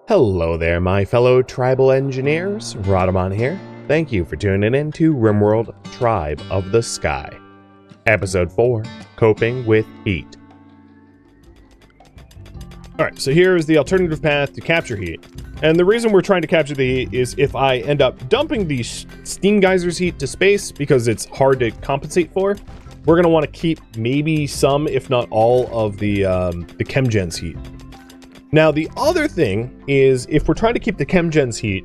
Hello there, my fellow tribal engineers. Rhadamant here. Thank you for tuning in to RimWorld Tribe of the Sky. Episode 4, Coping with Heat. Alright, so here's the alternative path to capture heat. And the reason we're trying to capture the heat is if I end up dumping the steam geysers heat to space, because it's hard to compensate for, we're going to want to keep maybe some, if not all, of the chemgens heat. Now, the other thing is, if we're trying to keep the chemgens heat,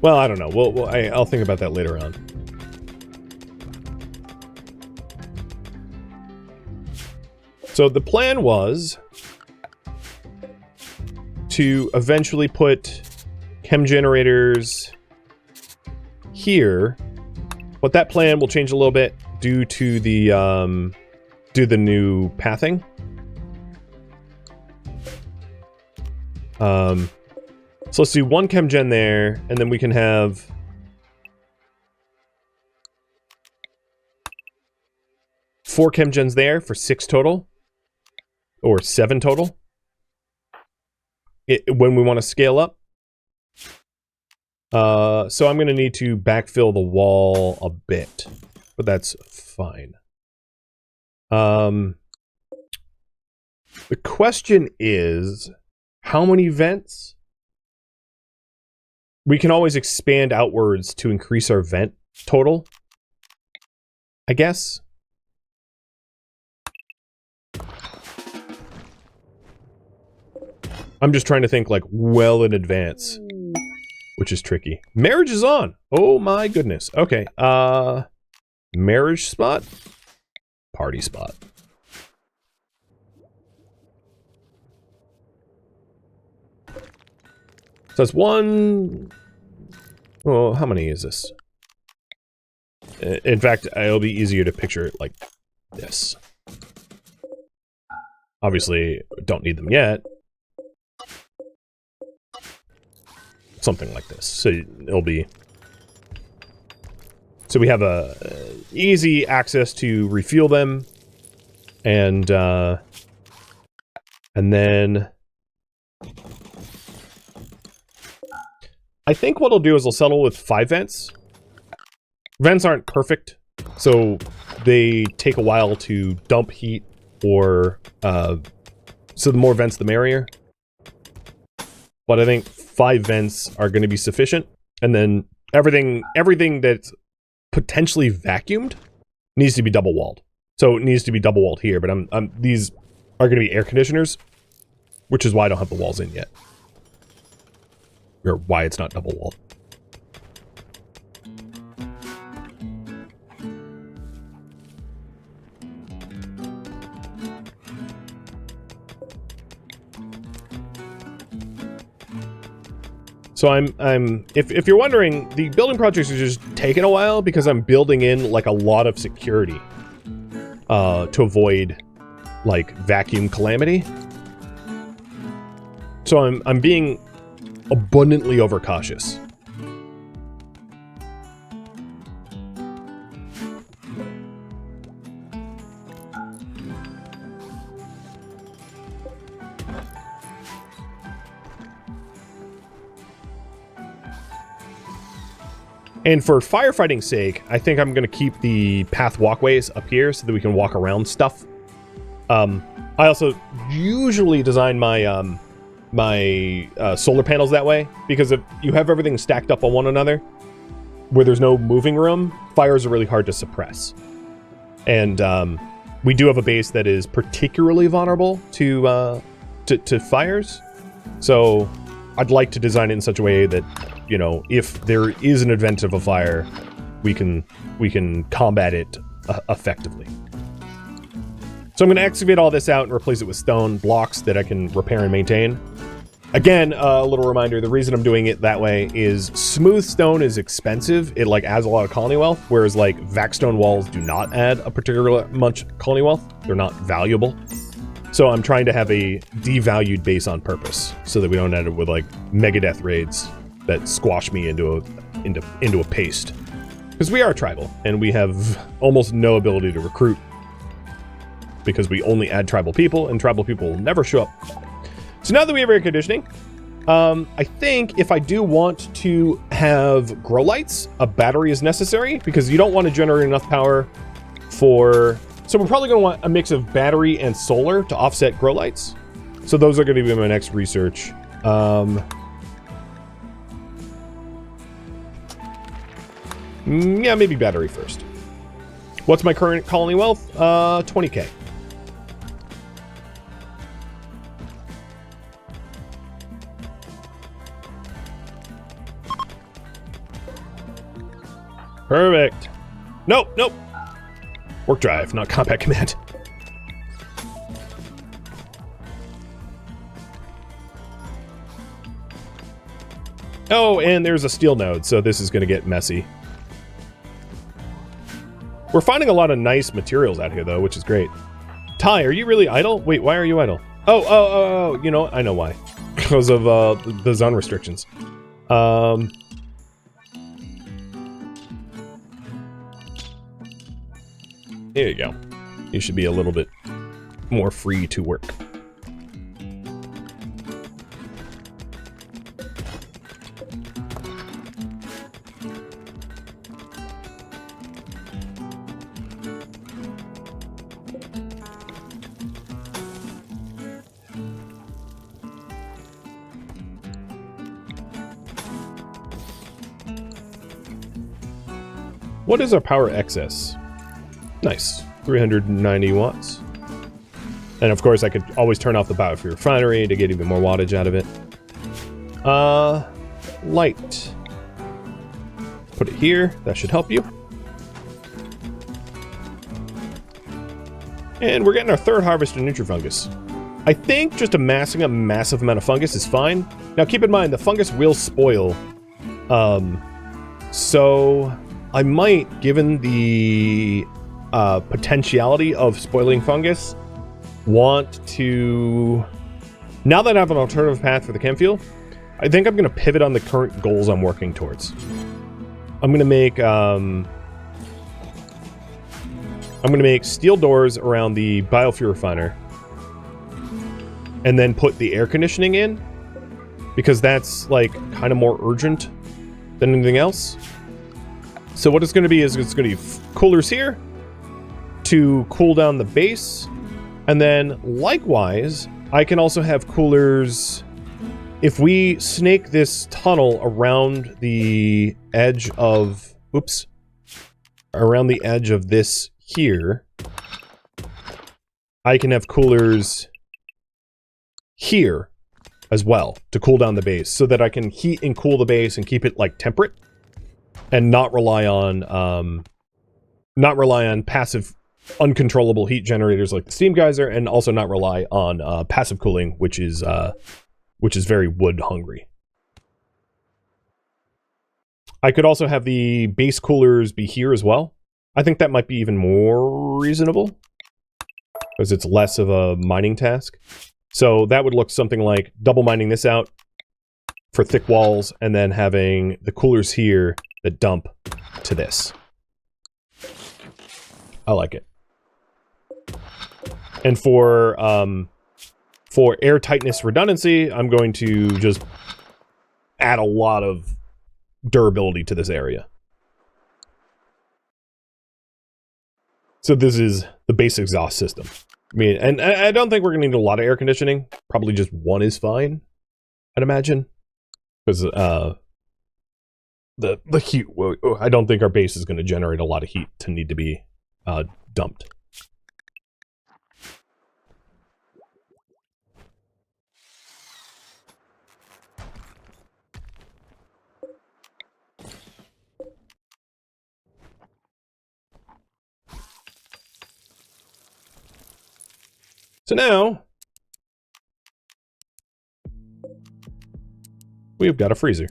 well, I don't know. I'll think about that later on. So the plan was to eventually put chem generators here, but that plan will change a little bit due to the new pathing. So let's do one chemgen there, and then we can have four chemgens there for 6 total, or 7 total, when we want to scale up. So I'm going to need to backfill the wall a bit, but that's fine. The question is, how many vents? We can always expand outwards to increase our vent total, I guess. I'm just trying to think, like, well in advance, which is tricky. Marriage is on! Oh my goodness. Okay, marriage spot? Party spot. So that's one... Oh, how many is this? In fact, it'll be easier to picture it like this. Obviously, don't need them yet. Something like this. So it'll be... So we have a easy access to refuel them, and then I think what I'll do is I'll settle with 5 vents. Vents aren't perfect, so they take a while to dump heat, or so the more vents the merrier. But I think 5 vents are going to be sufficient, and then everything that's potentially vacuumed needs to be double walled. So it needs to be double walled here, but these are going to be air conditioners, which is why I don't have the walls in yet, or why it's not double walled. So if you're wondering, the building projects are just taking a while because I'm building in like a lot of security to avoid like vacuum calamity. So I'm being abundantly overcautious. And for firefighting's sake, I think I'm going to keep the path walkways up here so that we can walk around stuff. I also usually design my solar panels that way, because if you have everything stacked up on one another, where there's no moving room, fires are really hard to suppress. And we do have a base that is particularly vulnerable to fires, so I'd like to design it in such a way that, you know, if there is an event of a fire, we can combat it effectively. So I'm going to excavate all this out and replace it with stone blocks that I can repair and maintain. Again, a little reminder, the reason I'm doing it that way is smooth stone is expensive. It like adds a lot of colony wealth, whereas like vac stone walls do not add a particular much colony wealth. They're not valuable. So I'm trying to have a devalued base on purpose so that we don't end up with like Megadeth raids that squash me into a paste. Because we are tribal, and we have almost no ability to recruit. because we only add tribal people, and tribal people will never show up. So now that we have air conditioning, I think if I do want to have grow lights, a battery is necessary, because you don't want to generate enough power for... So we're probably going to want a mix of battery and solar to offset grow lights. So those are going to be my next research. Yeah, maybe battery first. What's my current colony wealth? 20k. Perfect. Nope, nope. Work drive, not combat command. Oh, and there's a steel node, so this is going to get messy. We're finding a lot of nice materials out here, though, which is great. Ty, are you really idle? Wait, why are you idle? Oh, you know what? I know why. Because of the zone restrictions. There you go. You should be a little bit more free to work. What is our power excess? Nice. 390 watts. And of course, I could always turn off the biofuel refinery to get even more wattage out of it. Light. Put it here. That should help you. And we're getting our third harvest of Nutrifungus. I think just amassing a massive amount of fungus is fine. Now keep in mind, the fungus will spoil. So I might, given the potentiality of spoiling fungus, want to... Now that I have an alternative path for the chem fuel, I think I'm going to pivot on the current goals I'm working towards. I'm going to make steel doors around the biofuel refiner, and then put the air conditioning in, because that's like kind of more urgent than anything else. So what it's going to be is it's going to be coolers here to cool down the base, and then likewise I can also have coolers if we snake this tunnel around the edge of around the edge of this here. I can have coolers here as well to cool down the base, so that I can heat and cool the base and keep it like temperate, and not rely on passive uncontrollable heat generators like the steam geyser, and also not rely on passive cooling, which is very wood hungry. I could also have the base coolers be here as well. I think that might be even more reasonable, because it's less of a mining task. So that would look something like double mining this out for thick walls, and then having the coolers here that dump to this. I like it. And for air tightness redundancy, I'm going to just add a lot of durability to this area. So this is the base exhaust system. I mean, and I don't think we're going to need a lot of air conditioning. Probably just one is fine, I'd imagine. Because the heat, I don't think our base is going to generate a lot of heat to need to be dumped. So now, we've got a freezer.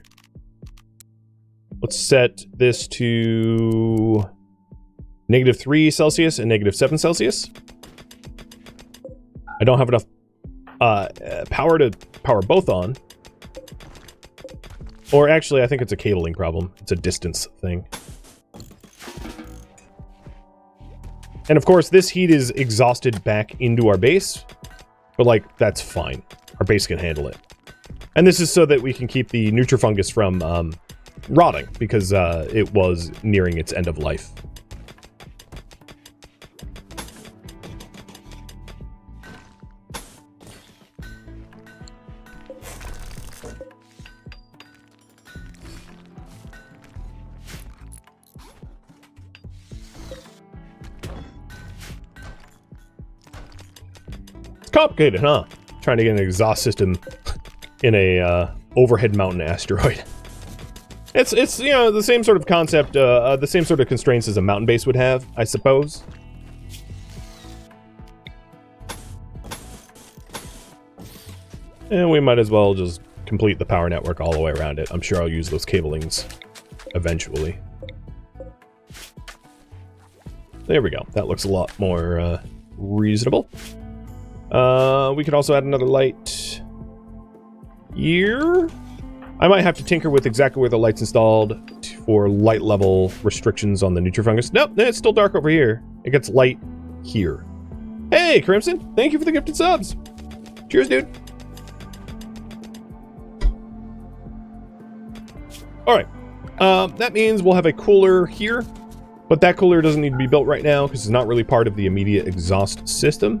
Let's set this to -3 Celsius and -7 Celsius. I don't have enough power to power both on. Or actually, I think it's a cabling problem. It's a distance thing. And of course, this heat is exhausted back into our base. But, like, that's fine. Our base can handle it. And this is so that we can keep the nutrifungus from rotting, because it was nearing its end of life. Complicated, huh? Trying to get an exhaust system in a overhead mountain asteroid. It's you know, the same sort of concept, the same sort of constraints as a mountain base would have, I suppose. And we might as well just complete the power network all the way around it. I'm sure I'll use those cablings eventually. There we go. That looks a lot more reasonable. We could also add another light here. I might have to tinker with exactly where the light's installed for light level restrictions on the nutrifungus. Nope, it's still dark over here. It gets light here. Hey, Crimson, thank you for the gifted subs. Cheers, dude. All right, that means we'll have a cooler here, but that cooler doesn't need to be built right now because it's not really part of the immediate exhaust system.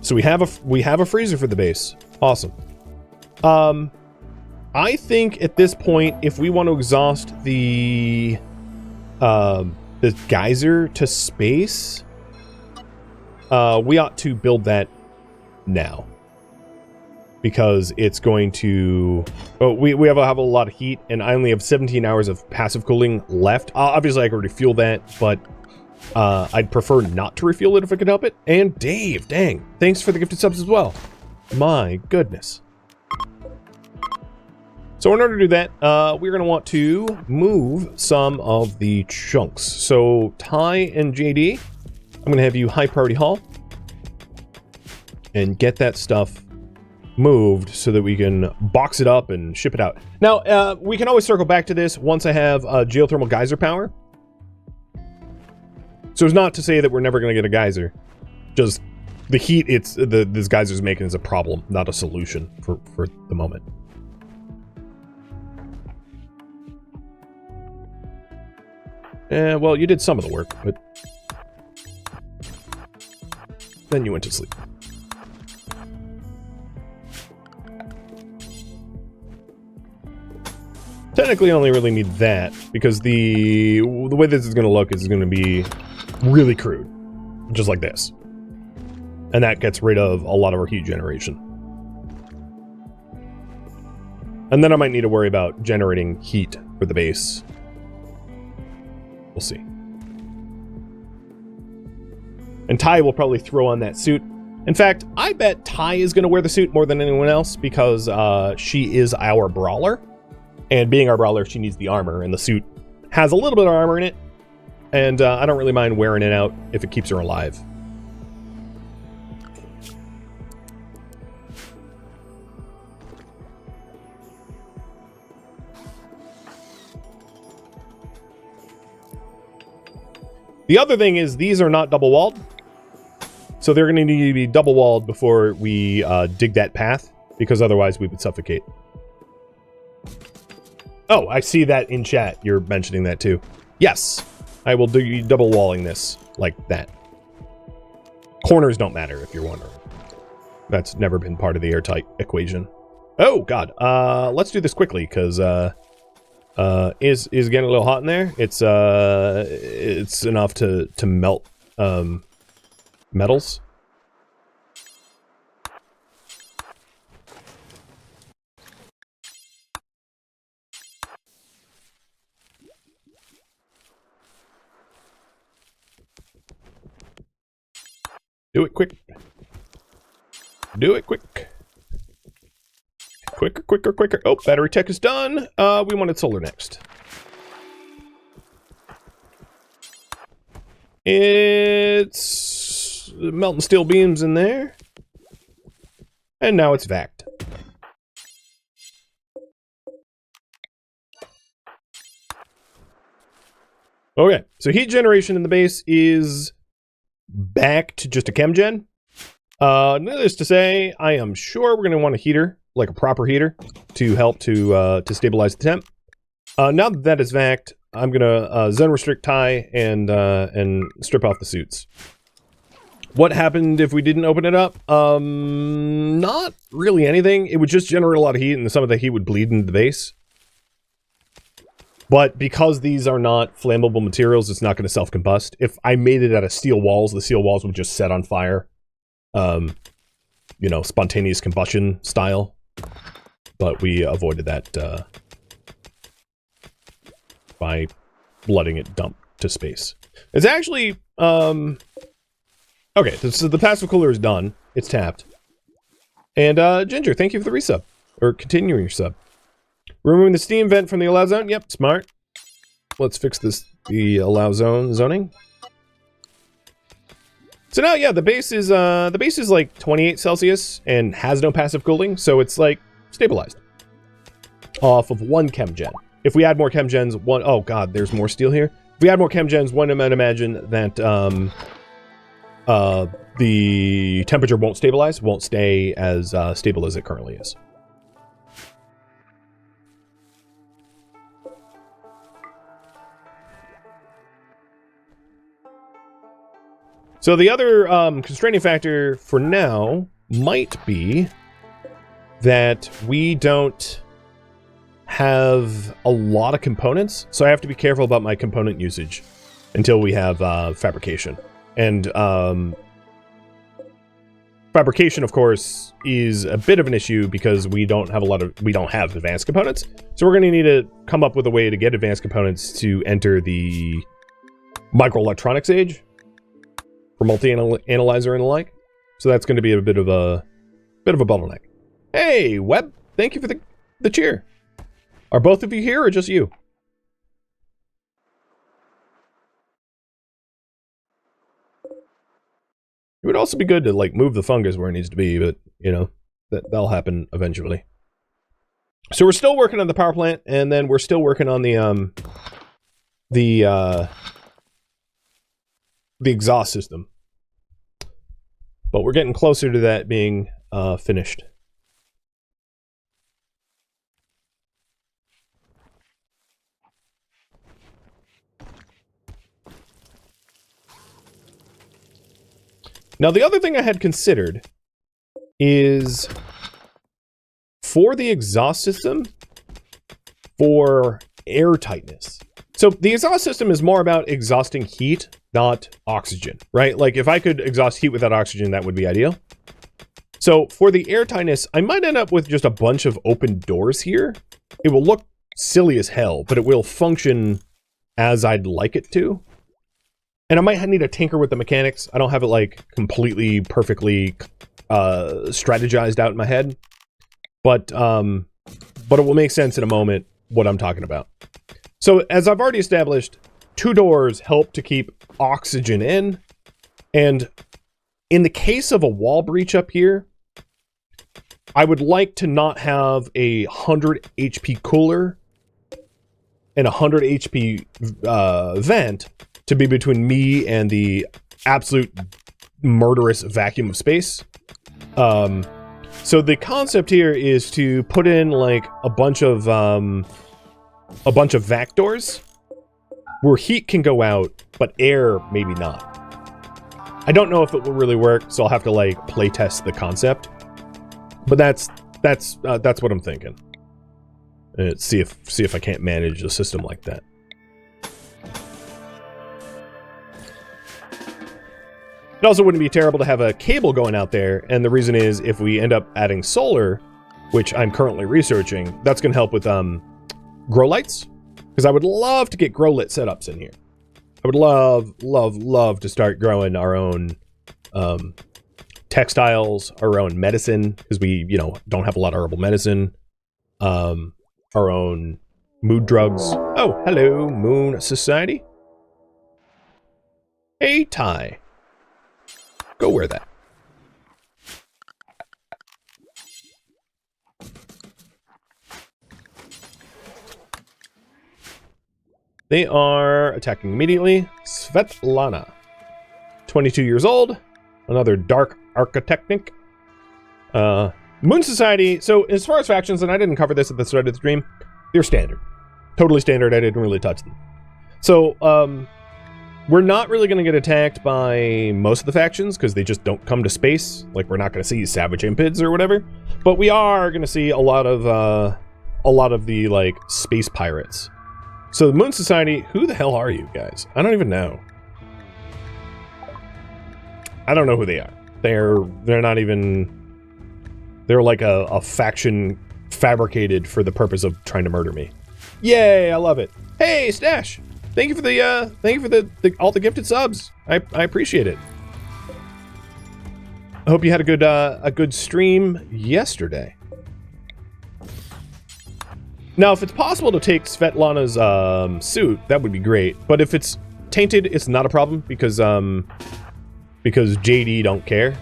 So we have a freezer for the base. Awesome. I think at this point, if we want to exhaust the geyser to space, we ought to build that now, because it's going to. Oh, we have a lot of heat, and I only have 17 hours of passive cooling left. Obviously, I can refuel that, but I'd prefer not to refuel it if I could help it. And Dave, dang, thanks for the gifted subs as well. My goodness. So in order to do that, we're going to want to move some of the chunks. So Ty and JD, I'm going to have you high priority haul and get that stuff moved so that we can box it up and ship it out. Now, we can always circle back to this once I have geothermal geyser power. So it's not to say that we're never going to get a geyser. Just the heat this geyser's making is a problem, not a solution for the moment. Well, you did some of the work, but then you went to sleep. Technically, I only really need that, because the way this is going to look is going to be really crude, just like this. And that gets rid of a lot of our heat generation. And then I might need to worry about generating heat for the base. We'll see. And Ty will probably throw on that suit. In fact, I bet Ty is going to wear the suit more than anyone else, because she is our brawler. And being our brawler, she needs the armor, and the suit has a little bit of armor in it. And I don't really mind wearing it out if it keeps her alive. The other thing is these are not double-walled. So they're going to need to be double-walled before we dig that path, because otherwise we would suffocate. Oh, I see that in chat. You're mentioning that too. Yes, I will do double walling this like that. Corners don't matter, if you're wondering. That's never been part of the airtight equation. Oh God, let's do this quickly, because is getting a little hot in there. It's enough to melt metals. Do it quick. Do it quick. Quicker, quicker, quicker. Oh, battery tech is done. We wanted solar next. It's melting steel beams in there. And now it's vacked. Okay, so heat generation in the base is back to just a chem gen. Needless to say, I am sure we're going to want a heater, like a proper heater, to help to stabilize the temp. Now that that is vac, I'm going to zone restrict tie and strip off the suits. What happened if we didn't open it up? Not really anything. It would just generate a lot of heat, and some of the heat would bleed into the base. But because these are not flammable materials, it's not going to self-combust. If I made it out of steel walls, the steel walls would just set on fire. You know, spontaneous combustion style. But we avoided that by letting it dump to space. It's actually, okay, so the passive cooler is done. It's tapped. And Ginger, thank you for the resub. Or continuing your sub. Removing the steam vent from the allow zone. Yep, smart. Let's fix the allow zone zoning. So now, yeah, the base is like 28 Celsius and has no passive cooling, so it's like stabilized off of one chem gen. If we add more chem gens, oh god, there's more steel here. If we add more chem gens, one might imagine that the temperature won't stabilize, won't stay as stable as it currently is. So the other constraining factor for now might be that we don't have a lot of components, so I have to be careful about my component usage until we have fabrication. And fabrication, of course, is a bit of an issue because we don't have advanced components. So we're going to need to come up with a way to get advanced components to enter the microelectronics age. For multi-analyzer and the like. So that's going to be a bit of a bottleneck. Hey, Webb, thank you for the cheer. Are both of you here or just you? It would also be good to like move the fungus where it needs to be, but you know, that'll happen eventually. So we're still working on the power plant, and then we're still working on the exhaust system. But we're getting closer to that being finished. Now, the other thing I had considered is for the exhaust system, for air tightness. So the exhaust system is more about exhausting heat, not oxygen, right? Like if I could exhaust heat without oxygen, that would be ideal. So for the air tightness, I might end up with just a bunch of open doors here. It will look silly as hell, but it will function as I'd like it to. And I might need to tinker with the mechanics. I don't have it like completely, perfectly strategized out in my head. But it will make sense in a moment what I'm talking about. So as I've already established, 2 doors help to keep oxygen in. And in the case of a wall breach up here, I would like to not have a 100 HP cooler and a 100 HP vent to be between me and the absolute murderous vacuum of space. So the concept here is to put in like a bunch of vac doors where heat can go out, but air maybe not. I don't know if it will really work, so I'll have to like play test the concept. But that's what I'm thinking. And see if I can't manage a system like that. It also wouldn't be terrible to have a cable going out there, and the reason is if we end up adding solar, which I'm currently researching, that's going to help with grow lights, because I would love to get grow lit setups in here. I would love to start growing our own textiles, our own medicine, because we, you know, don't have a lot of herbal medicine, our own mood drugs. Oh, hello, Moon Society. Hey, Ty. Go wear that. They are attacking immediately. Svetlana, 22 years old. Another dark architectic. Moon Society. So as far as factions, and I didn't cover this at the start of the stream, they're standard. Totally standard. I didn't really touch them. So, we're not really going to get attacked by most of the factions because they just don't come to space. Like, we're not going to see Savage Impids or whatever. But we are going to see a lot of the, like, space pirates. So the Moon Society, who the hell are you guys? I don't even know. I don't know who they are. They're not even... They're like a faction fabricated for the purpose of trying to murder me. Yay, I love it. Hey, Stash! Thank you for the all the gifted subs. I appreciate it. I hope you had a good stream yesterday. Now, if it's possible to take Svetlana's suit, that would be great. But if it's tainted, it's not a problem because JD don't care.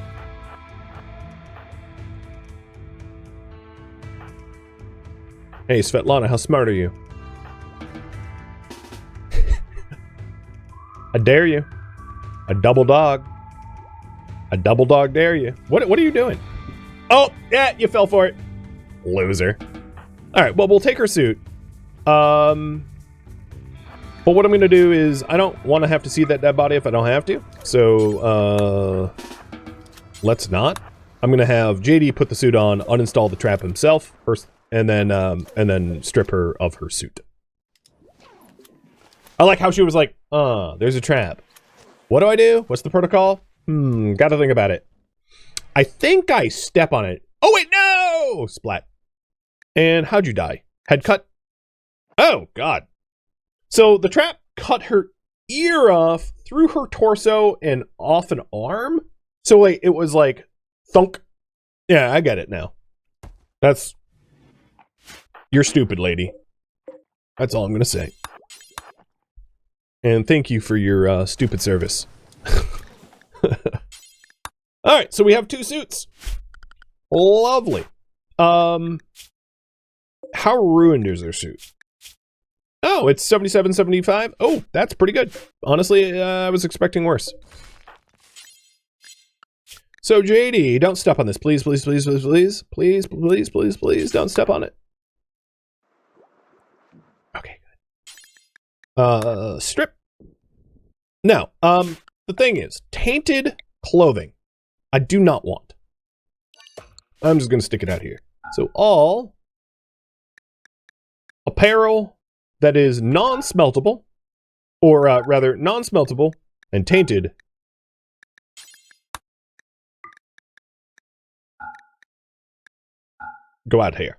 Hey, Svetlana, how smart are you? I dare you. A double dog. A double dog dare you. What are you doing? Oh, yeah, you fell for it. Loser. All right, well, we'll take her suit. But what I'm going to do is I don't want to have to see that dead body if I don't have to. So, let's not. I'm going to have JD put the suit on, uninstall the trap himself first, and then strip her of her suit. I like how she was like, there's a trap. What do I do? What's the protocol? Gotta think about it. I think I step on it. Oh, wait, no! Splat. And how'd you die? Head cut? Oh, God. So the trap cut her ear off, through her torso, and off an arm? So, like, it was like, thunk. Yeah, I get it now. That's... You're stupid, lady. That's all I'm gonna say. And thank you for your stupid service. Alright, so we have 2 suits. Lovely. How ruined is their suit? Oh, it's 77.75. Oh, that's pretty good. Honestly, I was expecting worse. So, JD, don't step on this. Please, please, please, please, please. Please, please, please, please, don't step on it. Okay, good. Strip. Now, the thing is, tainted clothing, I do not want. I'm just going to stick it out here. So all apparel that is non-smeltable, or rather non-smeltable and tainted, go out here.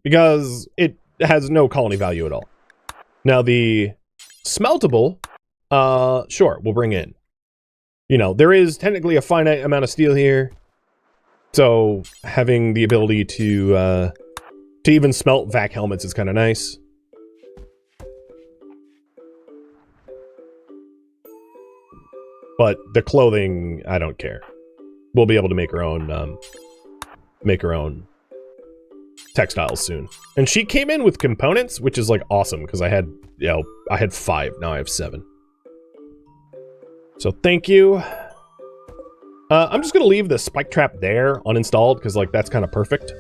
Because it has no colony value at all. Now the smeltable, sure, we'll bring in. You know, there is technically a finite amount of steel here. So having the ability to even smelt vac helmets is kind of nice. But the clothing, I don't care. We'll be able to make our own textiles soon. And she came in with components, which is like awesome because I had 5, now I have 7. So thank you. I'm just gonna leave the spike trap there uninstalled because like that's kind of perfect.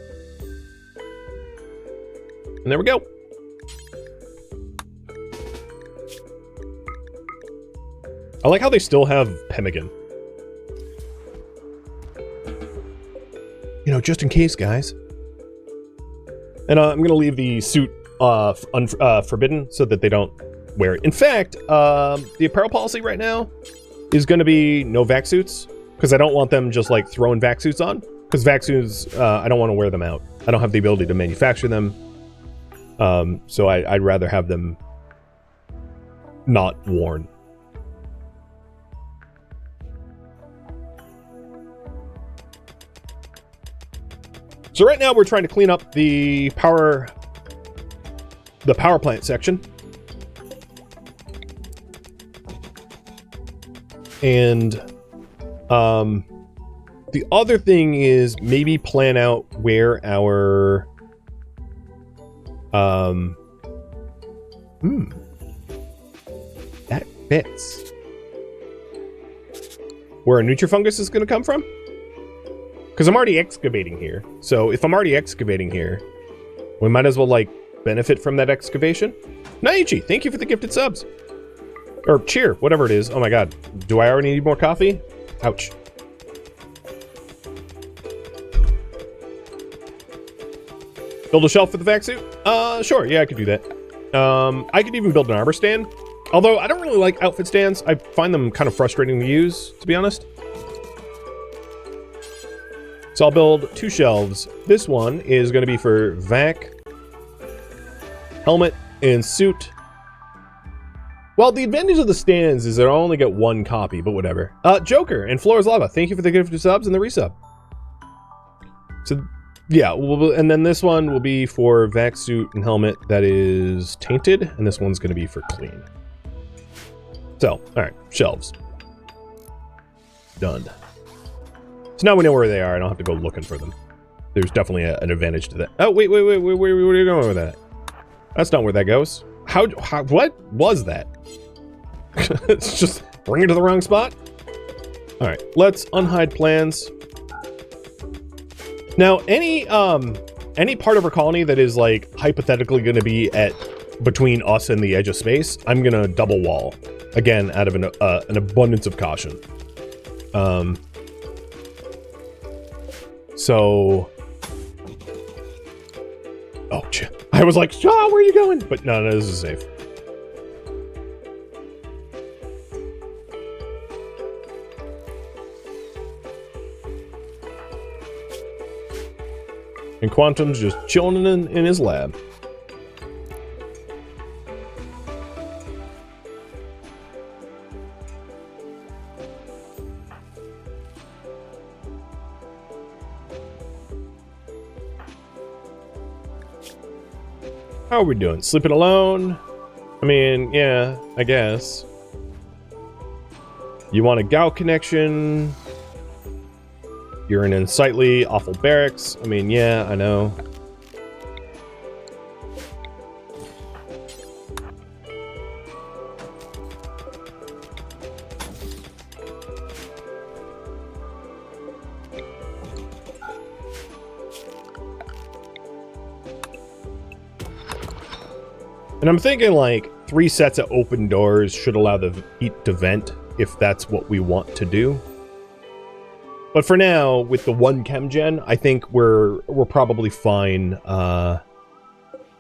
And there we go. I like how they still have pemmican. You know, just in case, guys. And I'm gonna leave the suit forbidden so that they don't wear it. In fact, the apparel policy right now is gonna be no vac suits because I don't want them just like throwing vac suits on. Because vac suits, I don't want to wear them out. I don't have the ability to manufacture them. So I'd rather have them not worn. So right now we're trying to clean up the power plant section. And the other thing is maybe plan out where our That fits. Where a Nutrifungus is going to come from? Because I'm already excavating here. So if I'm already excavating here, we might as well, like, benefit from that excavation. Naichi, thank you for the gifted subs. Or cheer, whatever it is. Oh my god. Do I already need more coffee? Ouch. Build a shelf for the vac suit? Sure, yeah, I could do that. I could even build an arbor stand. Although, I don't really like outfit stands. I find them kind of frustrating to use, to be honest. So I'll build 2 shelves. This one is going to be for vac, helmet, and suit. Well, the advantage of the stands is that I only get 1 copy, but whatever. Joker and Flora's Lava, thank you for the gift of subs and the resub. So, yeah, and then this one will be for vac suit and helmet that is tainted, and this one's going to be for clean. So, alright, shelves. Done. So now we know where they are, I don't have to go looking for them. There's definitely an advantage to that. Oh, wait, where are you going with that? That's not where that goes. How what was that? It's just bring it to the wrong spot? Alright, let's unhide plans. Now, any part of our colony that is, like, hypothetically going to be at between us and the edge of space, I'm going to double wall. Again, out of an abundance of caution. So... Oh, shit. I was like, oh, where are you going? But no, this is safe. And Quantum's just chilling in his lab. How are we doing? Sleeping alone? I mean, yeah, I guess. You want a Gao connection? You're an unsightly, awful barracks. I mean, yeah, I know. And I'm thinking, like, 3 sets of open doors should allow the heat to vent, if that's what we want to do. But for now, with the 1 chem gen, I think we're probably fine,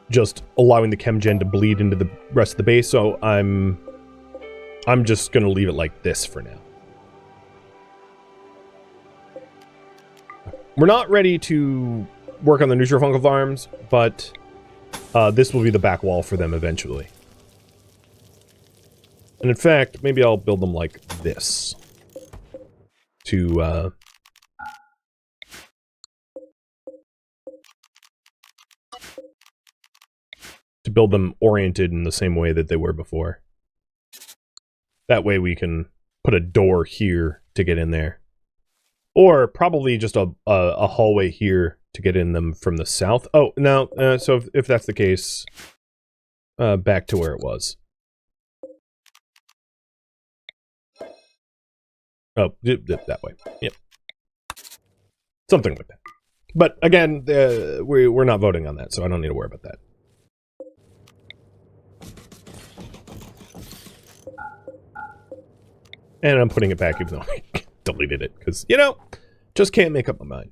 just allowing the chem gen to bleed into the rest of the base, so I'm just gonna leave it like this for now. We're not ready to work on the Nutrifungal farms, but this will be the back wall for them eventually. And in fact, maybe I'll build them like this. To build them oriented in the same way that they were before. That way we can put a door here to get in there. Or probably just a hallway here to get in them from the south. Oh, no, so if that's the case, back to where it was. Oh, that way. Yep. Something like that. But again, we're not voting on that, so I don't need to worry about that. And I'm putting it back even though I deleted it, because, you know, just can't make up my mind.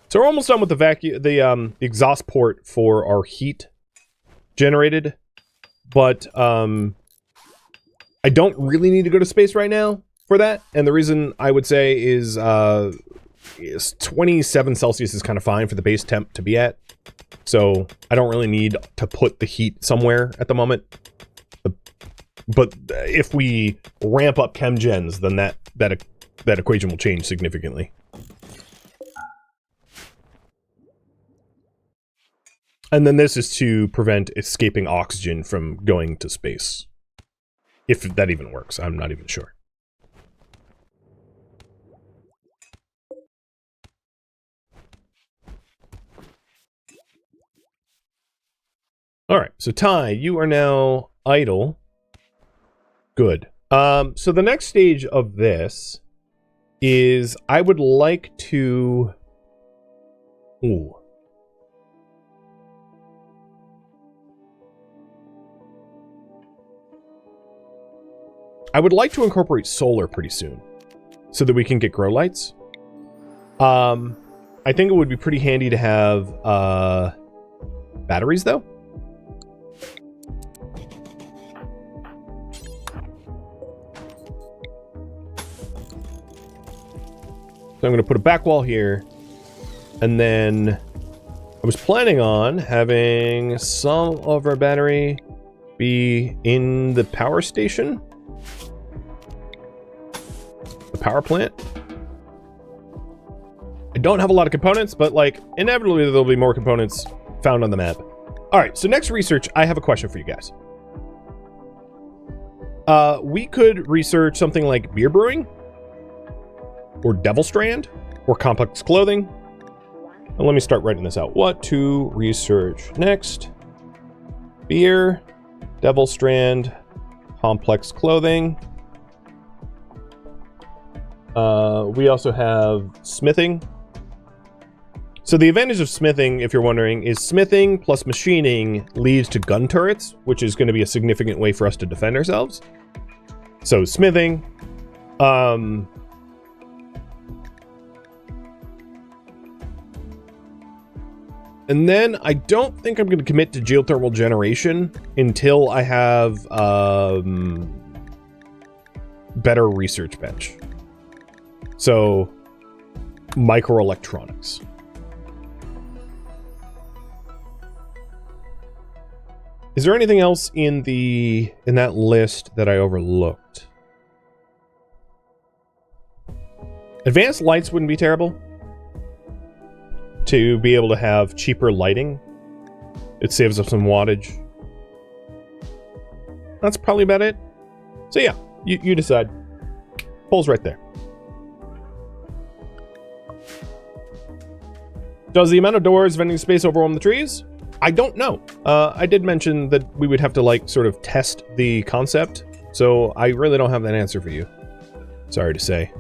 So we're almost done with the vacuum, the exhaust port for our heat generated, but I don't really need to go to space right now for that, and the reason I would say is 27 Celsius is kind of fine for the base temp to be at, so I don't really need to put the heat somewhere at the moment. But if we ramp up chem gens, then that equation will change significantly. And then this is to prevent escaping oxygen from going to space. If that even works, I'm not even sure. All right, so Ty, you are now idle. Good. So the next stage of this is I would like to... Ooh. I would like to incorporate solar pretty soon so that we can get grow lights. I think it would be pretty handy to have batteries, though. So I'm going to put a back wall here, and then I was planning on having some of our battery be in the power station, the power plant. I don't have a lot of components, but like inevitably there'll be more components found on the map. All right, so next research, I have a question for you guys. We could research something like beer brewing, or devil strand, or complex clothing. And let me start writing this out. What to research next? Beer, devil strand, complex clothing. We also have smithing. So the advantage of smithing, if you're wondering, is smithing plus machining leads to gun turrets, which is going to be a significant way for us to defend ourselves. So smithing, and then I don't think I'm going to commit to geothermal generation until I have better research bench. So microelectronics. Is there anything else in that list that I overlooked? Advanced lights wouldn't be terrible. To be able to have cheaper lighting. It saves us some wattage. That's probably about it. So yeah, you decide. Poll's right there. Does the amount of doors vending space overwhelm the trees? I don't know. I did mention that we would have to like sort of test the concept, so I really don't have that answer for you. Sorry to say.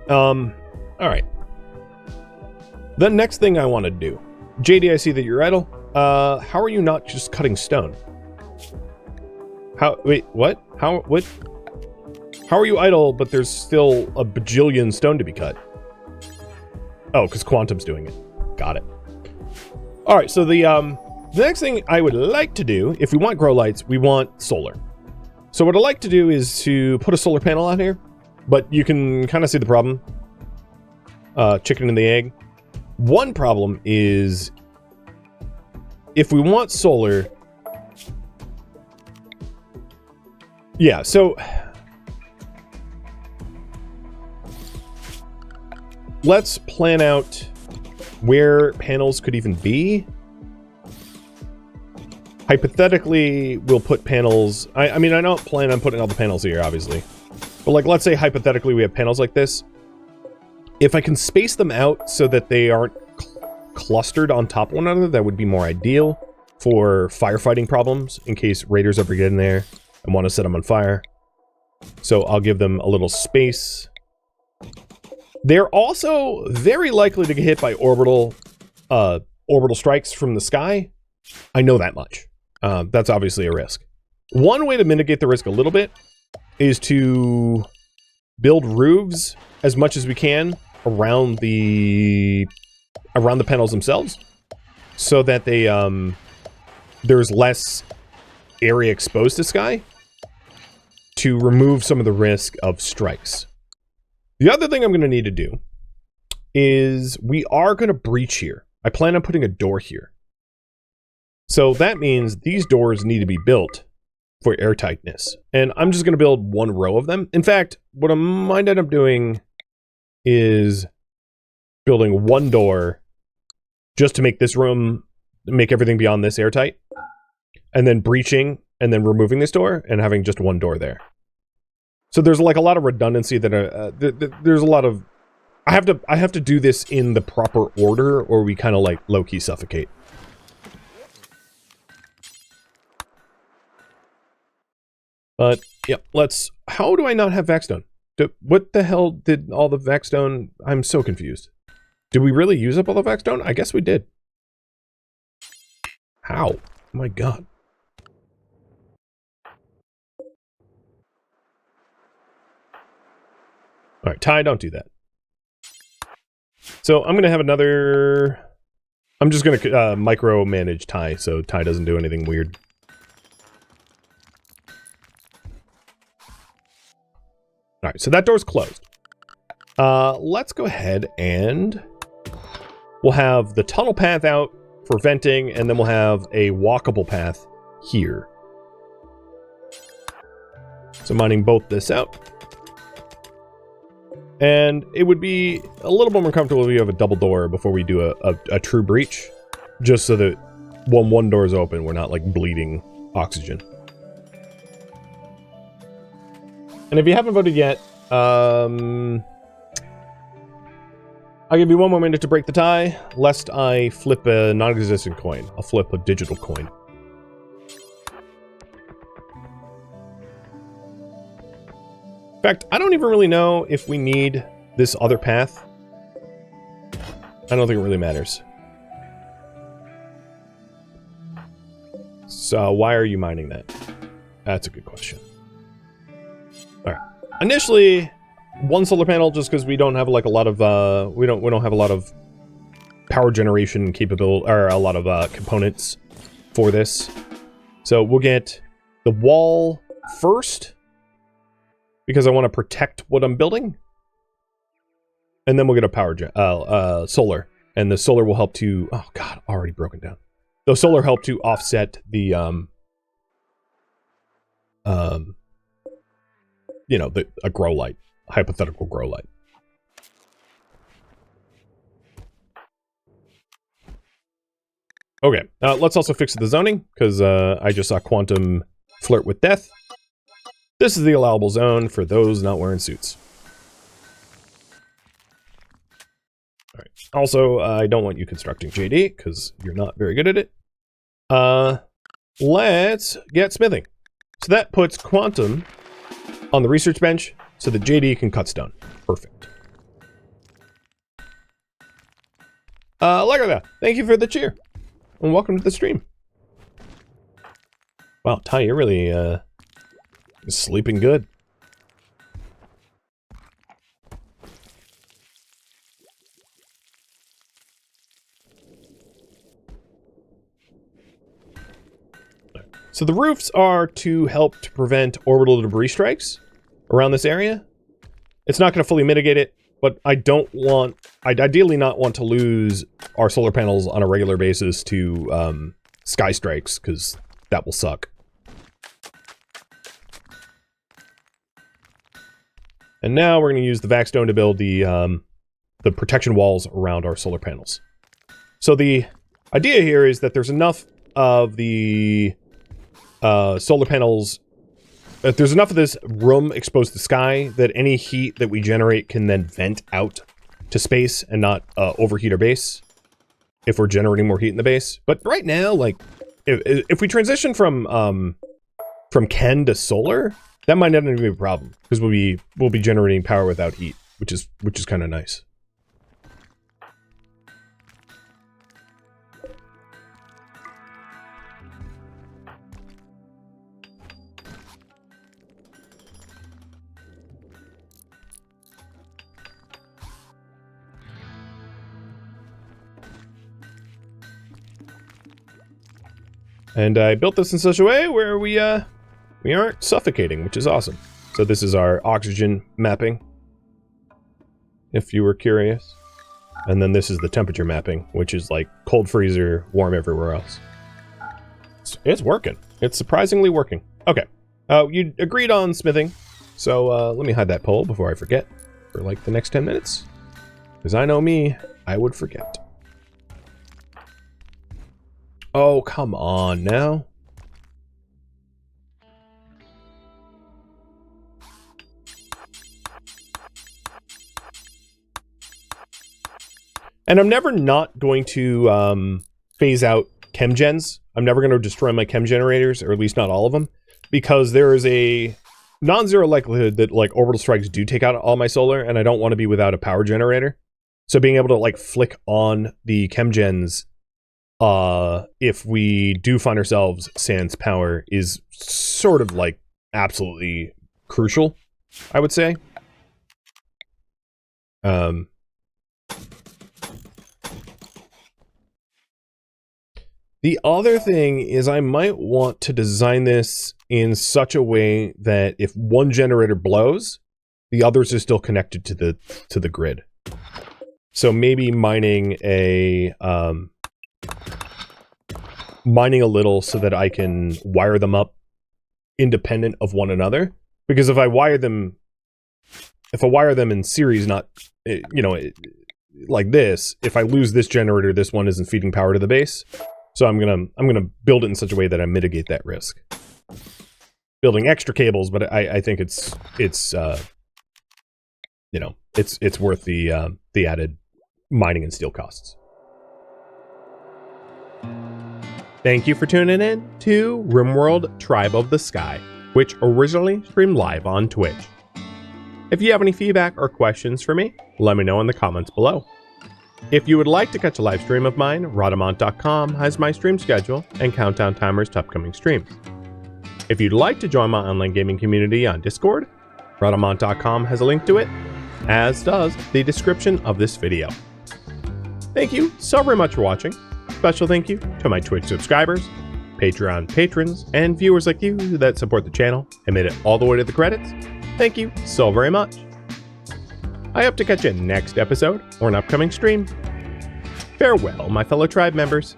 All right. The next thing I want to do. JD, I see that you're idle. How are you not just cutting stone? Wait, what? How are you idle, but there's still a bajillion stone to be cut? Oh, because Quantum's doing it. Got it. All right, so the next thing I would like to do, if we want grow lights, we want solar. So what I'd like to do is to put a solar panel out here, but you can kind of see the problem. Chicken and the egg. One problem is if we want solar... Yeah, so... let's plan out where panels could even be. Hypothetically, we'll put panels... I mean, I don't plan on putting all the panels here, obviously. But, like, let's say hypothetically we have panels like this. If I can space them out so that they aren't clustered on top of one another, that would be more ideal for firefighting problems, in case raiders ever get in there and want to set them on fire. So I'll give them a little space. They're also very likely to get hit by orbital strikes from the sky. I know that much. That's obviously a risk. One way to mitigate the risk a little bit is to build roofs as much as we can around the panels themselves, so that they there's less area exposed to sky to remove some of the risk of strikes. The other thing I'm going to need to do is we are going to breach here. I plan on putting a door here. So that means these doors need to be built for airtightness. And I'm just going to build one row of them. In fact, what I might end up doing is building one door just to make this room, make everything beyond this airtight. And then breaching and then removing this door and having just one door there. So there's like a lot of redundancy that there's a lot of I have to do this in the proper order, or we kind of like low-key suffocate. But yeah, let's. How do I not have Vaxstone? What the hell did all the Vaxstone? I'm so confused. Did we really use up all the Vaxstone? I guess we did. How? Oh my god. All right, Ty, don't do that. So I'm going to have another... I'm just going to micromanage Ty, so Ty doesn't do anything weird. All right, so that door's closed. Let's go ahead and... We'll have the tunnel path out for venting, and then we'll have a walkable path here. So mining both this out. And it would be a little bit more comfortable if we have a double door before we do a true breach. Just so that when one door is open, we're not like bleeding oxygen. And if you haven't voted yet, I'll give you one more minute to break the tie, lest I flip a non-existent coin. I'll flip a digital coin. In fact, I don't even really know if we need this other path. I don't think it really matters. So why are you mining that? That's a good question. All right. Initially, one solar panel, just because we don't have like a lot of we don't have a lot of power generation capability or a lot of components for this. So we'll get the wall first, because I want to protect what I'm building. And then we'll get a solar. And the solar will help to... Oh, God, already broken down. The solar help to offset the, you know, a grow light. Hypothetical grow light. Okay, let's also fix the zoning, because I just saw Quantum flirt with death. This is the allowable zone for those not wearing suits. All right. Also, I don't want you constructing JD, because you're not very good at it. Let's get smithing. So that puts Quantum on the research bench, so that JD can cut stone. Perfect. Lagartha, thank you for the cheer. And welcome to the stream. Wow, Ty, you're really, sleeping good. So the roofs are to help to prevent orbital debris strikes around this area. It's not going to fully mitigate it, but I'd ideally not want to lose our solar panels on a regular basis to sky strikes, because that will suck. And now we're going to use the Vaxstone to build the protection walls around our solar panels. So the idea here is that there's enough of the solar panels, that there's enough of this room exposed to the sky that any heat that we generate can then vent out to space and not overheat our base if we're generating more heat in the base. But right now, like, if we transition from Ken to solar, that might not even be a problem, because we'll be generating power without heat, which is kind of nice. And I built this in such a way where we aren't suffocating, which is awesome. So this is our oxygen mapping, if you were curious. And then this is the temperature mapping, which is like cold freezer, warm everywhere else. It's working. It's surprisingly working. Okay. You agreed on smithing. So let me hide that pole before I forget for like the next 10 minutes. Because I know me, I would forget. Oh, come on now. And I'm never not going to phase out chem gens. I'm never going to destroy my chem generators, or at least not all of them, because there is a non-zero likelihood that like orbital strikes do take out all my solar, and I don't want to be without a power generator. So being able to like flick on the chem gens if we do find ourselves sans power is sort of like absolutely crucial, I would say. The other thing is I might want to design this in such a way that if one generator blows, the others are still connected to the grid. So maybe mining a little so that I can wire them up independent of one another. Because if I wire them in series, not like this, if I lose this generator, this one isn't feeding power to the base. So I'm gonna build it in such a way that I mitigate that risk. Building extra cables, but I think it's worth the added mining and steel costs. Thank you for tuning in to RimWorld Tribe of the Sky, which originally streamed live on Twitch. If you have any feedback or questions for me, let me know in the comments below. If you would like to catch a live stream of mine, Rhadamant.com has my stream schedule and countdown timers to upcoming streams. If you'd like to join my online gaming community on Discord, Rhadamant.com has a link to it, as does the description of this video. Thank you so very much for watching. Special thank you to my Twitch subscribers, Patreon patrons, and viewers like you that support the channel and made it all the way to the credits. Thank you so very much. I hope to catch you next episode or an upcoming stream. Farewell, my fellow tribe members.